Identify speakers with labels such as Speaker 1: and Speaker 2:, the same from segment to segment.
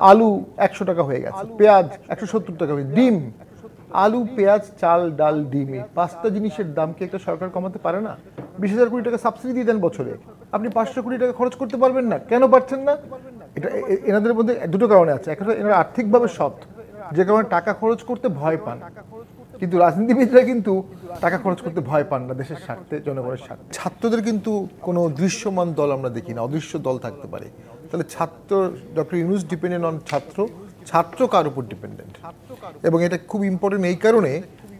Speaker 1: আলু 100 টাকা হয়ে গেছে, পেঁয়াজ 170 টাকা হয়ে, ডিম, আলু, পেঁয়াজ, চাল, ডাল, ডিম, এই 5টা জিনিসের দাম কি একটা সরকার কমাতে পারে না? 20,000 কোটি টাকা সাবসিডি দিয়ে দেন বছরে, আপনি 500 কোটি টাকা খরচ করতে পারবেন না? কেন পারছেন না? এটা এনাদের মধ্যে দুটো কারণে আছে। একটা, এনারা আর্থিকভাবে সৎ, যে কারণে টাকা খরচ করতে ভয় পান, কিন্তু রাজনীতিবিদরা কিন্তু টাকা খরচ করতে ভয় পান না দেশের স্বার্থে, জনগণের স্বার্থে। ছাত্রদের কিন্তু কোনো দৃশ্যমান দল আমরা দেখি না, অদৃশ্য দল থাকতে পারে। তাহলে ছাত্র, ডক্টর ইউনূস ডিপেন্ডেন্ট অন ছাত্র, ছাত্র কার উপর ডিপেন্ডেন্ট? এবং এটা খুব ইম্পর্টেন্ট এই কারণে,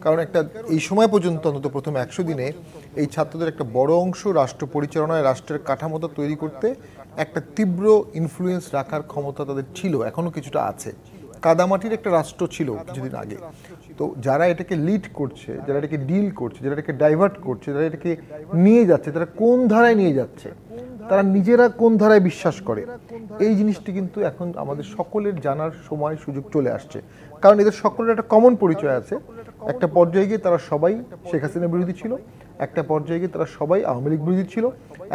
Speaker 1: কারণ একটা এই সময় পর্যন্ত অন্তত প্রথম 100 দিনে এই ছাত্রদের একটা বড় অংশ রাষ্ট্র পরিচালনায়, রাষ্ট্রের কাঠামোটা তৈরি করতে একটা তীব্র ইনফ্লুয়েন্স রাখার ক্ষমতা তাদের ছিল, এখনও কিছুটা আছে। কাদামাটির একটা রাষ্ট্র ছিল কিছুদিন আগে। তো যারা এটাকে লিড করছে, যারা এটাকে ডিল করছে, যারা এটাকে ডাইভার্ট করছে, যারা এটাকে নিয়ে যাচ্ছে, তারা কোন ধারায় নিয়ে যাচ্ছে, তারা নিজেরা কোন ধারায় বিশ্বাস করে, এই জিনিসটি কিন্তু এখন আমাদের সকলের জানার সময় সুযোগ চলে আসছে। কারণ এদের সকলের একটা কমন পরিচয় আছে। একটা পর্যায়ে গিয়ে তারা সবাই শেখ হাসিনা বিরোধী ছিল, একটা পর্যায়ে গিয়ে তারা সবাই আওয়ামী লীগ বিরোধী ছিল,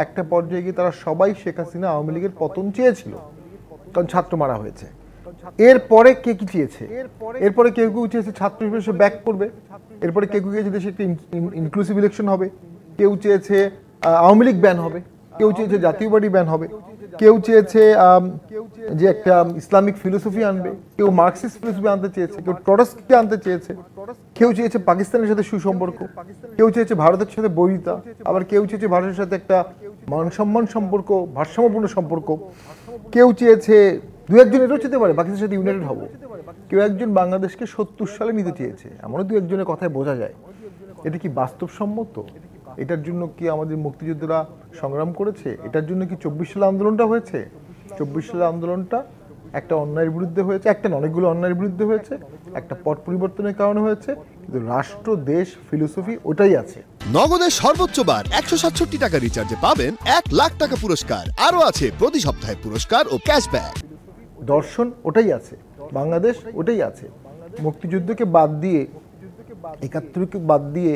Speaker 1: একটা পর্যায়ে গিয়ে তারা সবাই শেখ হাসিনা আওয়ামী লীগের পতন চেয়েছিল, কারণ ছাত্র মারা হয়েছে। এরপরে কে কি চেয়েছে? এরপরে কেউ কেউ চেয়েছে ছাত্র হিসেবে ব্যাক করবে, এরপরে কেউ কেউ চেয়েছে দেশে একটা ইনক্লুসিভ ইলেকশন হবে, কেউ চেয়েছে আওয়ামী লীগ ব্যান হবে, কেউ চেয়েছে জাতীয়বাদী ব্যান হবে, কেউ চেয়েছে যে একটা ইসলামিক ফিলোসফি আনবে, কেউ মার্কসিস্ট ফিলোসফি আনতে চেয়েছে, কেউ ট্রটস্কিকে আনতে চেয়েছে, কেউ চেয়েছে পাকিস্তানের সাথে সুসম্পর্ক, কেউ চেয়েছে ভারতের সাথে বৈরিতা, আবার কেউ চেয়েছে ভারতের সাথে একটা মানসম্মান সম্পর্ক, ভারসাম্যপূর্ণ সম্পর্ক, কেউ চেয়েছে দু একজন এটাও চেতে পারে পাকিস্তানের সাথে ইউনাইটেড হবো, কেউ একজন বাংলাদেশকে 70 সালে নিতে চেয়েছে, এমনও দু একজনের কথায় বোঝা যায়। এটা কি বাস্তবসম্মত? এটার জন্য কি আমাদের মুক্তিযোদ্ধারা সংগ্রাম করেছে? এটার জন্য কি 24 সালে আন্দোলনটা হয়েছে? 24 সালে আন্দোলনটা একটা অন্যায়ের বিরুদ্ধে হয়েছে, একটা অনেকগুলো অন্যায়ের বিরুদ্ধে হয়েছে, একটা পট পরিবর্তনের কারণে হয়েছে, কিন্তু রাষ্ট্র, দেশ, ফিলোসফি ওটাই আছে।
Speaker 2: নগদের সর্বোচ্চ বার 167 টাকা রিচার্জে পাবেন 1 লাখ টাকা পুরস্কার, আরও আছে প্রতি সপ্তাহে পুরস্কার ও ক্যাশব্যাক।
Speaker 1: দর্শন ওটাই আছে, বাংলাদেশ ওটাই আছে। মুক্তিযুদ্ধকে বাদ দিয়ে, 71কে বাদ দিয়ে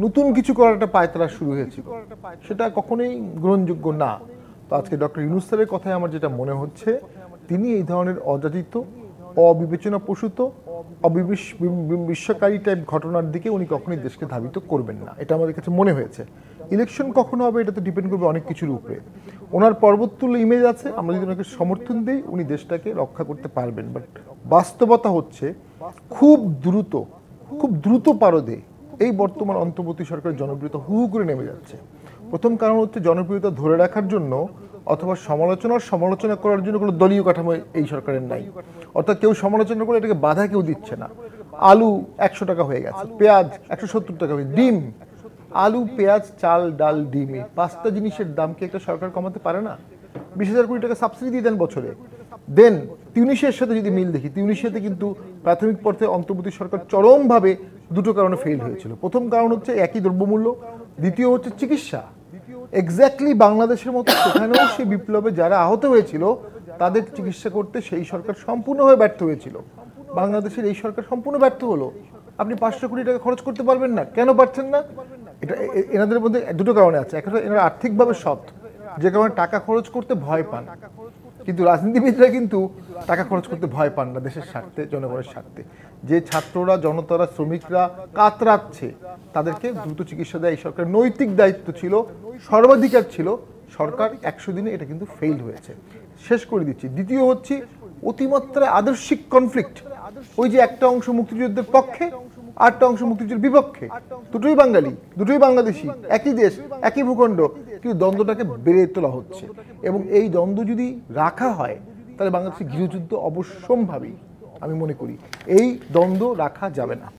Speaker 1: নতুন কিছু করার একটা পায়তারা শুরু হয়েছিল, সেটা কখনোই গ্রহণযোগ্য না। তো আজকে ডক্টর ইউনূস স্যারের কথায় আমার যেটা মনে হচ্ছে, তিনি এই ধরনের অযাচিত, অবিবেচনা প্রসূত, অবিশ্বাসকারী টাইপ ঘটনার দিকে উনি কখনোই দেশকে ধাবিত করবেন না, এটা আমাদের কাছে মনে হয়েছে। ইলেকশন কখনো হবে এটা তো ডিপেন্ড করবে অনেক কিছুর উপরে। ওনার পর্বতুল্য ইমেজ আছে, আমরা যদি ওনাকে সমর্থন দিই উনি দেশটাকে রক্ষা করতে পারবেন, বাট বাস্তবতা হচ্ছে খুব দ্রুত পারদে এই বর্তমান অন্তর্বর্তী সরকারের জনপ্রিয়তা হু করে নেমে যাচ্ছে। প্রথম কারণ হচ্ছে জনপ্রিয়তা ধরে রাখার জন্য অথবা সমালোচনা করার জন্য কোনো দলীয় কাঠামো এই সরকারের নাই, অর্থাৎ কেউ সমালোচনা করে এটাকে বাধা কেউ দিচ্ছে না। আলু 100 টাকা হয়ে গেছে, পেঁয়াজ 170 টাকা হয়ে, ডিম, আলু, পেঁয়াজ, চাল, ডাল, ডিম, এই 5টা জিনিসের দাম কি একটা সরকার কমাতে পারে না? 20,000 কোটি টাকা সাবসিডি দিয়ে দেন বছরে। দেন তিউনিসিয়ার সাথে যদি মিল দেখি, তিউনিসিয়াতে কিন্তু প্রাথমিক পর্যায়ে অন্তর্বর্তী সরকার চরমভাবে দুটো কারণে ফেল হয়েছিল। প্রথম কারণ হচ্ছে একই দ্রব্যমূল্য, দ্বিতীয় হচ্ছে চিকিৎসা। এক্স্যাক্টলি বাংলাদেশের মতো সেখানেও সেই বিপ্লবে যারা আহত হয়েছিল তাদের চিকিৎসা করতে সেই সরকার সম্পূর্ণভাবে ব্যর্থ হয়েছিল। বাংলাদেশের এই সরকার সম্পূর্ণ ব্যর্থ হলো। আপনি 500 কোটি টাকা খরচ করতে পারবেন না? কেন পারছেন না? এটা এনাদের মধ্যে দুটো কারণে আছে। একটা, এনারা আর্থিকভাবে সৎ, যে কারণে টাকা খরচ করতে ভয় পান, কিন্তু রাজনীতিবিদরা কিন্তু টাকা খরচ করতে ভয় পান না দেশের স্বার্থে, জনগণের স্বার্থে। যে ছাত্ররা, জনতারা, শ্রমিকরা কাতরাচ্ছে তাদেরকে দ্রুত চিকিৎসা দেয় এই সরকারের নৈতিক দায়িত্ব ছিল, সর্বাধিকার ছিল। সরকার 100 দিনে এটা কিন্তু ফেইল হয়েছে। শেষ করে দিচ্ছি, দ্বিতীয় হচ্ছে অতিমাত্রায় আদর্শিক কনফ্লিক্ট। ওই যে একটা অংশ মুক্তিযুদ্ধের পক্ষে, আরেকটা অংশ মুক্তিযুদ্ধের বিপক্ষে, দুটোই বাঙালি, দুটোই বাংলাদেশি, একই দেশ, একই ভূখণ্ড, কিন্তু দ্বন্দ্বটাকে বেড়ে তোলা হচ্ছে। এবং এই দ্বন্দ্ব যদি রাখা হয় তাহলে বাংলাদেশের গৃহযুদ্ধ অবশ্যম্ভাবী, আমি মনে করি এই দ্বন্দ্ব রাখা যাবে না।